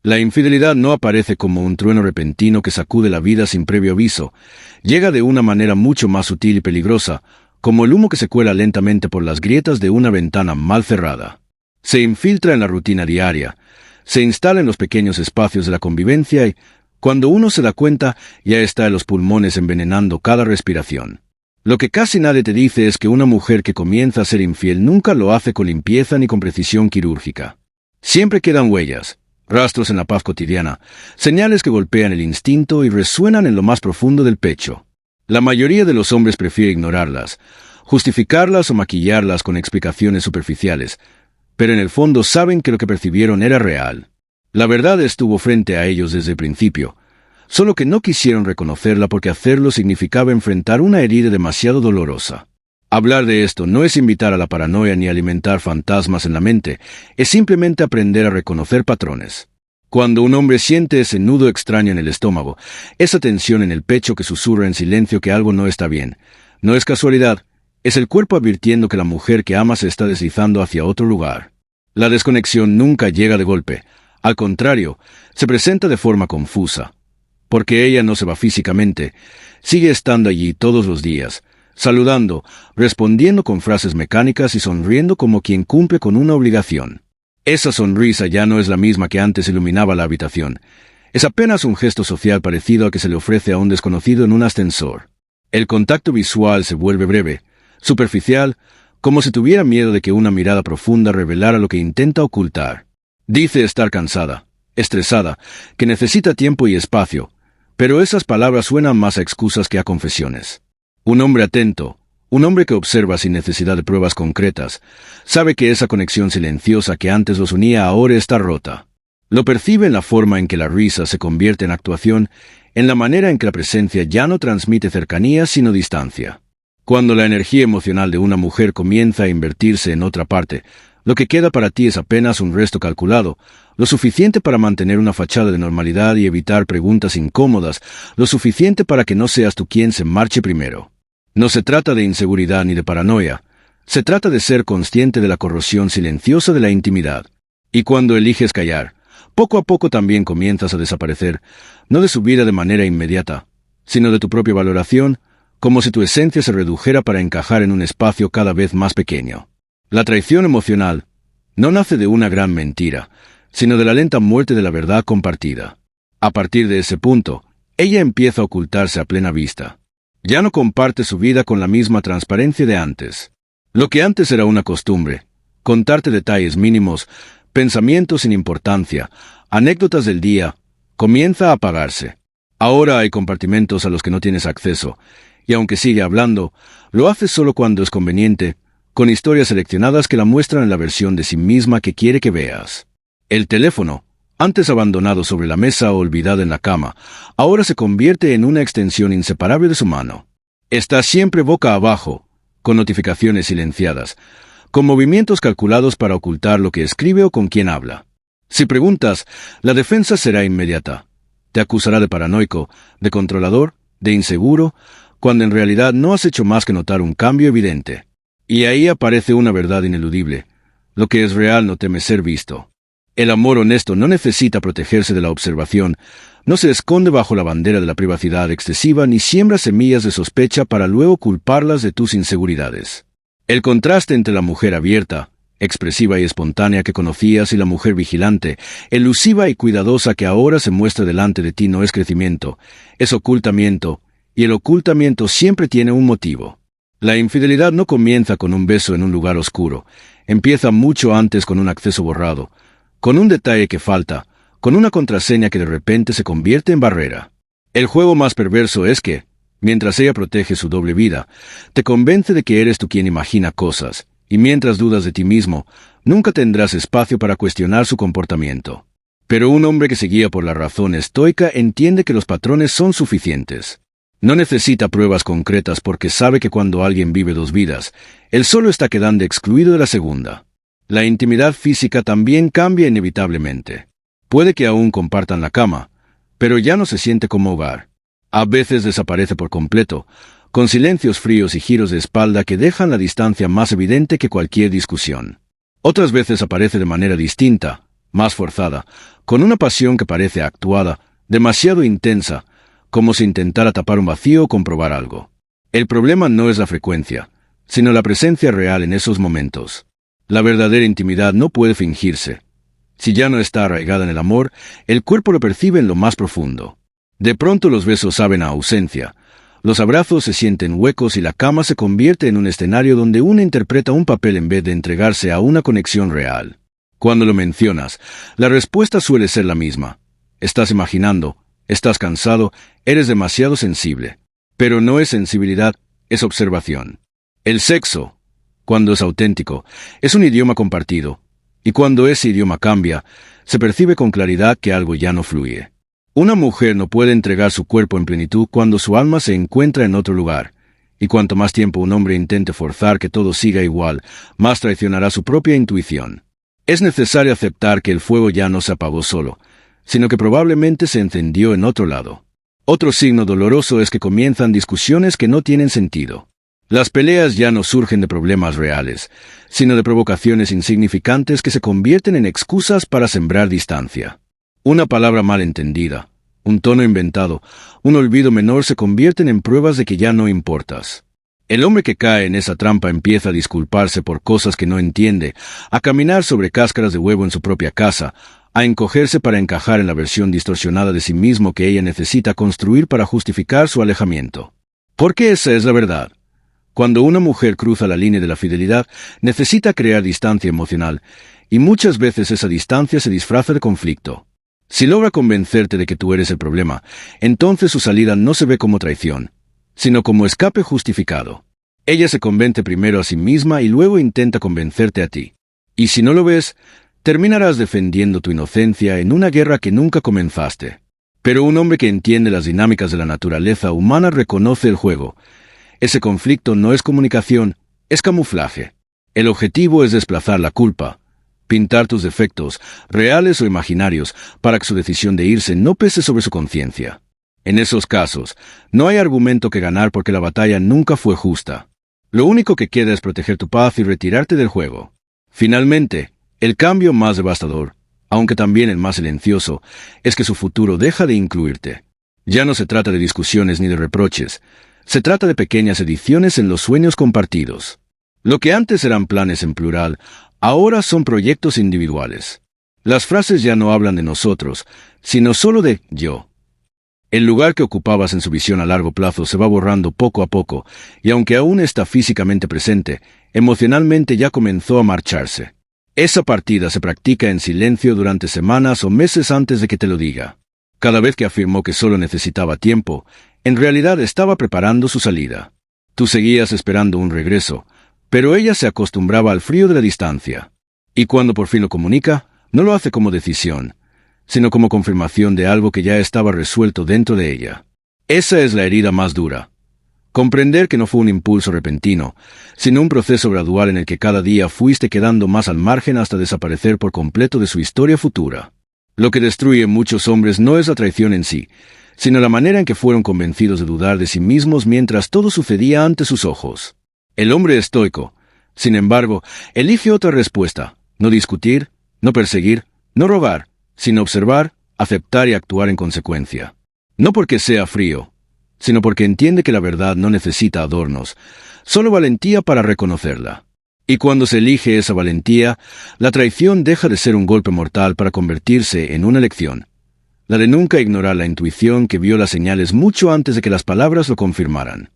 La infidelidad no aparece como un trueno repentino que sacude la vida sin previo aviso. Llega de una manera mucho más sutil y peligrosa, como el humo que se cuela lentamente por las grietas de una ventana mal cerrada. Se infiltra en la rutina diaria, se instala en los pequeños espacios de la convivencia y, cuando uno se da cuenta, ya está en los pulmones envenenando cada respiración. Lo que casi nadie te dice es que una mujer que comienza a ser infiel nunca lo hace con limpieza ni con precisión quirúrgica. Siempre quedan huellas, rastros en la paz cotidiana, señales que golpean el instinto y resuenan en lo más profundo del pecho. La mayoría de los hombres prefiere ignorarlas, justificarlas o maquillarlas con explicaciones superficiales, pero en el fondo saben que lo que percibieron era real. La verdad estuvo frente a ellos desde el principio, solo que no quisieron reconocerla porque hacerlo significaba enfrentar una herida demasiado dolorosa. Hablar de esto no es invitar a la paranoia ni alimentar fantasmas en la mente, es simplemente aprender a reconocer patrones. Cuando un hombre siente ese nudo extraño en el estómago, esa tensión en el pecho que susurra en silencio que algo no está bien, no es casualidad, es el cuerpo advirtiendo que la mujer que ama se está deslizando hacia otro lugar. La desconexión nunca llega de golpe, al contrario, se presenta de forma confusa. Porque ella no se va físicamente, sigue estando allí todos los días, saludando, respondiendo con frases mecánicas y sonriendo como quien cumple con una obligación. Esa sonrisa ya no es la misma que antes iluminaba la habitación. Es apenas un gesto social parecido al que se le ofrece a un desconocido en un ascensor. El contacto visual se vuelve breve, superficial, como si tuviera miedo de que una mirada profunda revelara lo que intenta ocultar. Dice estar cansada, estresada, que necesita tiempo y espacio, pero esas palabras suenan más a excusas que a confesiones. Un hombre atento, un hombre que observa sin necesidad de pruebas concretas, sabe que esa conexión silenciosa que antes los unía ahora está rota. Lo percibe en la forma en que la risa se convierte en actuación, en la manera en que la presencia ya no transmite cercanía sino distancia. Cuando la energía emocional de una mujer comienza a invertirse en otra parte, lo que queda para ti es apenas un resto calculado, lo suficiente para mantener una fachada de normalidad y evitar preguntas incómodas, lo suficiente para que no seas tú quien se marche primero. No se trata de inseguridad ni de paranoia, se trata de ser consciente de la corrosión silenciosa de la intimidad. Y cuando eliges callar, poco a poco también comienzas a desaparecer, no de su vida de manera inmediata, sino de tu propia valoración, como si tu esencia se redujera para encajar en un espacio cada vez más pequeño. La traición emocional no nace de una gran mentira, sino de la lenta muerte de la verdad compartida. A partir de ese punto, ella empieza a ocultarse a plena vista. Ya no comparte su vida con la misma transparencia de antes. Lo que antes era una costumbre, contarte detalles mínimos, pensamientos sin importancia, anécdotas del día, comienza a apagarse. Ahora hay compartimentos a los que no tienes acceso, y aunque sigue hablando, lo hace solo cuando es conveniente, con historias seleccionadas que la muestran en la versión de sí misma que quiere que veas. El teléfono, antes abandonado sobre la mesa o olvidado en la cama, ahora se convierte en una extensión inseparable de su mano. Está siempre boca abajo, con notificaciones silenciadas, con movimientos calculados para ocultar lo que escribe o con quién habla. Si preguntas, la defensa será inmediata. Te acusará de paranoico, de controlador, de inseguro, cuando en realidad no has hecho más que notar un cambio evidente. Y ahí aparece una verdad ineludible. Lo que es real no teme ser visto. El amor honesto no necesita protegerse de la observación, no se esconde bajo la bandera de la privacidad excesiva ni siembra semillas de sospecha para luego culparlas de tus inseguridades. El contraste entre la mujer abierta, expresiva y espontánea que conocías y la mujer vigilante, elusiva y cuidadosa que ahora se muestra delante de ti no es crecimiento, es ocultamiento, y el ocultamiento siempre tiene un motivo. La infidelidad no comienza con un beso en un lugar oscuro, empieza mucho antes con un acceso borrado, con un detalle que falta, con una contraseña que de repente se convierte en barrera. El juego más perverso es que, mientras ella protege su doble vida, te convence de que eres tú quien imagina cosas, y mientras dudas de ti mismo, nunca tendrás espacio para cuestionar su comportamiento. Pero un hombre que se guía por la razón estoica entiende que los patrones son suficientes. No necesita pruebas concretas porque sabe que cuando alguien vive dos vidas, él solo está quedando excluido de la segunda. La intimidad física también cambia inevitablemente. Puede que aún compartan la cama, pero ya no se siente como hogar. A veces desaparece por completo, con silencios fríos y giros de espalda que dejan la distancia más evidente que cualquier discusión. Otras veces aparece de manera distinta, más forzada, con una pasión que parece actuada, demasiado intensa, como si intentara tapar un vacío o comprobar algo. El problema no es la frecuencia, sino la presencia real en esos momentos. La verdadera intimidad no puede fingirse. Si ya no está arraigada en el amor, el cuerpo lo percibe en lo más profundo. De pronto los besos saben a ausencia, los abrazos se sienten huecos y la cama se convierte en un escenario donde uno interpreta un papel en vez de entregarse a una conexión real. Cuando lo mencionas, la respuesta suele ser la misma. Estás imaginando, estás cansado, eres demasiado sensible. Pero no es sensibilidad, es observación. El sexo, cuando es auténtico, es un idioma compartido, y cuando ese idioma cambia, se percibe con claridad que algo ya no fluye. Una mujer no puede entregar su cuerpo en plenitud cuando su alma se encuentra en otro lugar, y cuanto más tiempo un hombre intente forzar que todo siga igual, más traicionará su propia intuición. Es necesario aceptar que el fuego ya no se apagó solo, sino que probablemente se encendió en otro lado. Otro signo doloroso es que comienzan discusiones que no tienen sentido. Las peleas ya no surgen de problemas reales, sino de provocaciones insignificantes que se convierten en excusas para sembrar distancia. Una palabra mal entendida, un tono inventado, un olvido menor se convierten en pruebas de que ya no importas. El hombre que cae en esa trampa empieza a disculparse por cosas que no entiende, a caminar sobre cáscaras de huevo en su propia casa, a encogerse para encajar en la versión distorsionada de sí mismo que ella necesita construir para justificar su alejamiento. Porque esa es la verdad. Cuando una mujer cruza la línea de la fidelidad, necesita crear distancia emocional, y muchas veces esa distancia se disfraza de conflicto. Si logra convencerte de que tú eres el problema, entonces su salida no se ve como traición, sino como escape justificado. Ella se convence primero a sí misma y luego intenta convencerte a ti. Y si no lo ves, terminarás defendiendo tu inocencia en una guerra que nunca comenzaste. Pero un hombre que entiende las dinámicas de la naturaleza humana reconoce el juego. Ese conflicto no es comunicación, es camuflaje. El objetivo es desplazar la culpa, pintar tus defectos, reales o imaginarios, para que su decisión de irse no pese sobre su conciencia. En esos casos, no hay argumento que ganar porque la batalla nunca fue justa. Lo único que queda es proteger tu paz y retirarte del juego. Finalmente, el cambio más devastador, aunque también el más silencioso, es que su futuro deja de incluirte. Ya no se trata de discusiones ni de reproches, se trata de pequeñas ediciones en los sueños compartidos. Lo que antes eran planes en plural, ahora son proyectos individuales. Las frases ya no hablan de nosotros, sino solo de yo. El lugar que ocupabas en su visión a largo plazo se va borrando poco a poco, y aunque aún está físicamente presente, emocionalmente ya comenzó a marcharse. Esa partida se practica en silencio durante semanas o meses antes de que te lo diga. Cada vez que afirmó que solo necesitaba tiempo, en realidad estaba preparando su salida. Tú seguías esperando un regreso, pero ella se acostumbraba al frío de la distancia. Y cuando por fin lo comunica, no lo hace como decisión, sino como confirmación de algo que ya estaba resuelto dentro de ella. Esa es la herida más dura. Comprender que no fue un impulso repentino, sino un proceso gradual en el que cada día fuiste quedando más al margen hasta desaparecer por completo de su historia futura. Lo que destruye a muchos hombres no es la traición en sí, sino la manera en que fueron convencidos de dudar de sí mismos mientras todo sucedía ante sus ojos. El hombre estoico, sin embargo, elige otra respuesta: no discutir, no perseguir, no rogar, sino observar, aceptar y actuar en consecuencia. No porque sea frío, sino porque entiende que la verdad no necesita adornos, solo valentía para reconocerla. Y cuando se elige esa valentía, la traición deja de ser un golpe mortal para convertirse en una lección. La de nunca ignorar la intuición que vio las señales mucho antes de que las palabras lo confirmaran.